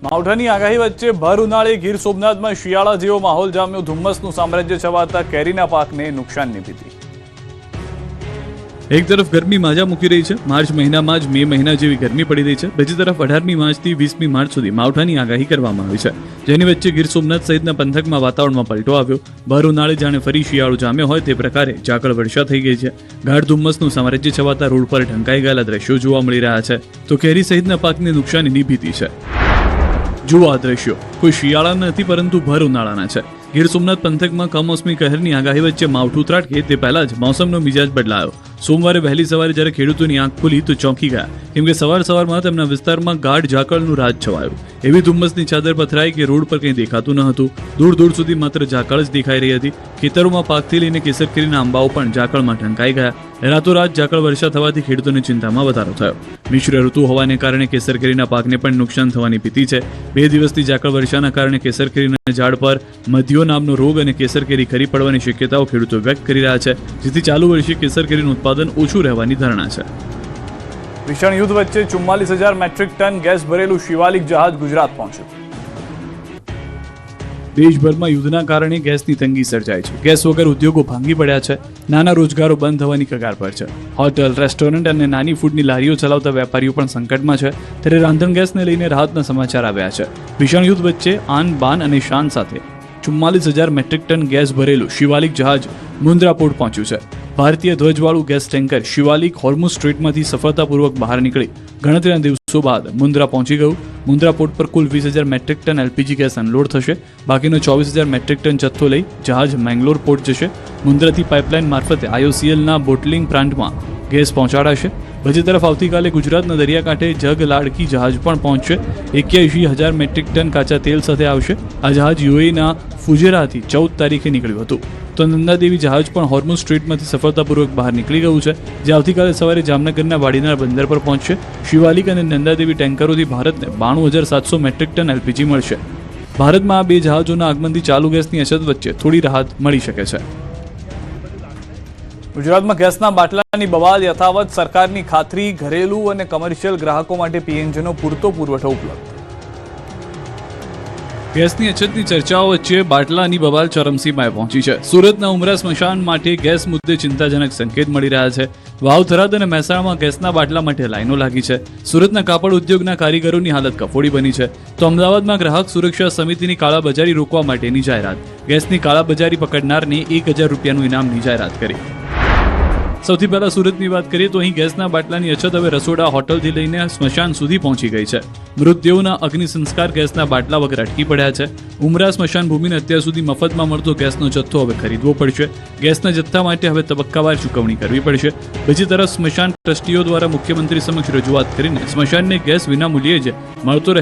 માવઠાની આગાહી વચ્ચે ભર ઉનાળે ગીર સોમનાથમાં શિયાળા જેવો માહોલ જામ્યો। ધુમ્મસનું સામ્રાજ્ય છવાતા કેરીના પાકને નુકસાનની ભીતિ। એક તરફ ગરમી માજા મૂકી રહી છે। માર્ચ મહિનામાં જ મે મહિના જેવી ગરમી પડી રહી છે। બીજી તરફ 18મી માર્ચથી 20મી માર્ચ સુધી માવઠાની આગાહી કરવામાં આવી છે, જેની વચ્ચે ગીર સોમનાથ સહિતના પંથકમાં વાતાવરણમાં પલટો આવ્યો। ભર ઉનાળે જાણે ફરી શિયાળો જામ્યો હોય તે પ્રકારે ઝાકળ વર્ષા થઈ ગઈ છે। ગાઢ ધુમ્મસનું સામ્રાજ્ય છવાતા રોડ પર ઢંકાઈ ગયેલા દ્રશ્યો જોવા મળી રહ્યા છે, તો કેરી સહિતના પાકને નુકસાનીની ભીતિ છે। જુઓ આ દ્રશ્યો કોઈ શિયાળાના નથી પરંતુ ભર ઉનાળાના છે। ગીર સોમનાથ પંથકમાં કમોસમી કહેરની આગાહી વચ્ચે માવઠું ત્રાટકે તે પહેલા જ મોસમનો મિજાજ બદલાયો। સોમવારે વહેલી સવારે જ્યારે ખેડૂતોની આંખ ખુલી તો ચોંકી ગયા, કેમ કે સવારમાં તેમના વિસ્તારમાં ગાઢ ઝાકળનું રાજ છવાયું। એવી ધુમ્મસની ચાદર પથરાઈ કે રોડ પર કંઈ દેખાતું ન હતું। દૂર દૂર સુધી માત્ર ઝાકળ જ દેખાઈ રહી હતી। ખેતરોમાં પાકથી લઈને કેસર કેરીના આંબાઓ પણ ઝાકળમાં ઢંકાઈ ગયા। રાતોરાત ઝાકળ વર્ષા થવાથી ખેડૂતોની ચિંતામાં વધારો થયો। મિશ્ર ઋતુ હોવાને કારણે કેસર કેરીના પાકને પણ નુકસાન થવાની ભીતિ છે। 2 દિવસથી ઝાકળ વર્ષાના કારણે કેસર કેરીના ઝાડ પર મધ્યો નામનો રોગ અને કેસર કેરી ખરી પડવાની શક્યતાઓ ખેડૂતો વ્યક્ત કરી રહ્યા છે, જેથી ચાલુ વર્ષે કેસર કેરીનું ઉત્પાદન ઓછું રહેવાની ધારણા છે। ભીષણ યુદ્ધ વચ્ચે 44,000 મેટ્રિક ટન ગેસ ભરેલું શિવાલિક જહાજ ગુજરાત પહોંચ્યું। દેશભરમાં યુદ્ધના કારણે ગેસની તંગી સર્જાઈ છે। ગેસ વગર ઉદ્યોગો ભાંગી પડ્યા છે। નાના રોજગારો બંધ થવાની કગાર પર છે। હોટલ, રેસ્ટોરન્ટ અને નાની ફૂડની લારીઓ ચલાવતા વેપારીઓ પણ સંકટમાં છે। ત્યારે રાંધણ ગેસને લઈને રાહતના સમાચાર આવ્યા છે। ભીષણ યુદ્ધ વચ્ચે આન બાન અને શાન સાથે 44,000 મેટ્રિક ટન ગેસ ભરેલું શિવાલિક જહાજ મુન્દ્રા પોર્ટ પહોંચ્યું છે। ભારતીય ધ્વજવાળું ગેસ ટેન્કર શિવાલિક હોર્મુઝ સ્ટ્રેટમાંથી સફળતાપૂર્વક બહાર નીકળી ગણતરીના દિવસો બાદ મુન્દ્રા પહોંચી ગયું। મુન્દ્રા પોર્ટ પર કુલ 20,000 metric ton LPG gas unload થશે। બાકીનો 24,000 મેટ્રિક ટન જથ્થો લઈ જહાજ મેંગલોર પોર્ટ જશે। મુન્દ્રાથી પાઇપલાઇન મારફતે IOCLના બોટલિંગ પ્લાન્ટમાં ગેસ પહોંચાડાશે। બીજી તરફ આવતીકાલે ગુજરાતના દરિયાકાંઠે જગ લાડકી જહાજ પણ પહોંચશે। 81,000 મેટ્રિક ટન કાચા તેલ સાથે આવશે। આ જહાજ UAEના ફુજેરાથી 14 તારીખે નીકળ્યું હતું। તો નંદાદેવી જહાજ પણ હોર્મુઝ સ્ટ્રેટમાંથી સફળતાપૂર્વક બહાર નીકળી ગયું છે, જે આવતીકાલે સવારે જામનગરના વાડીનાર બંદર પર પહોંચશે। શિવાલિક અને નંદાદેવી ટેન્કરોથી ભારતને 92,700 મેટ્રિક ટન એલપીજી મળશે। ભારતમાં આ 2 જહાજોના આગમનથી ચાલુ ગેસની અછત વચ્ચે થોડી રાહત મળી શકે છે। ગુજરાતમાં ગેસના બાટલાની બવાલ યથાવત। સરકારની ખાતરી, ઘરેલું અને કમર્શિયલ ગ્રાહકો માટે PNGનો પૂરતો પુરવઠો ઉપલબ્ધ। ગેસની અછતની ચર્ચાઓ વચ્ચે બાટલાની બવાલ ચરમસીમાએ પહોંચી છે। સુરતના ઉમરા સ્મશાન માટે ગેસ મુદ્દે ચિંતાજનક સંકેત મળી રહ્યા છે। વાવ, થરાદ અને મહેસાણામાં ગેસના બાટલા માટે લાઈનો લાગી છે। સુરતના કાપડ ઉદ્યોગના કારીગરોની હાલત કફોડી બની છે। તો અમદાવાદમાં ગ્રાહક સુરક્ષા સમિતિની કાળાબજારી રોકવા માટેની જાહેરાત। ગેસની કાળાબજારી પકડનારને 1,000 રૂપિયાનું ઇનામની જાહેરાત કરી। સૌથી પહેલા સુરતની વાત કરીએ તો અહીં ગેસના બાટલાની અછત હવે રસોડા, હોટલથી લઈને સ્મશાન સુધી પહોંચી ગઈ છે। મૃતદેહોના અગ્નિ સંસ્કાર ગેસના બાટલા વગર અટકી પડ્યા છે। ઉમરા સ્મશાન ભૂમિને અત્યાર સુધી મફતમાં મળતો ગેસનો જથ્થો હવે ખરીદવો પડશે। ગેસના જથ્થા માટે હવે તબક્કાવાર ચૂકવણી કરવી પડશે। બીજી તરફ સ્મશાન ટ્રસ્ટીઓ દ્વારા મુખ્યમંત્રી સમક્ષ રજૂઆત કરીને સ્મશાનને ગેસ વિનામૂલ્યે જ મળતો રહે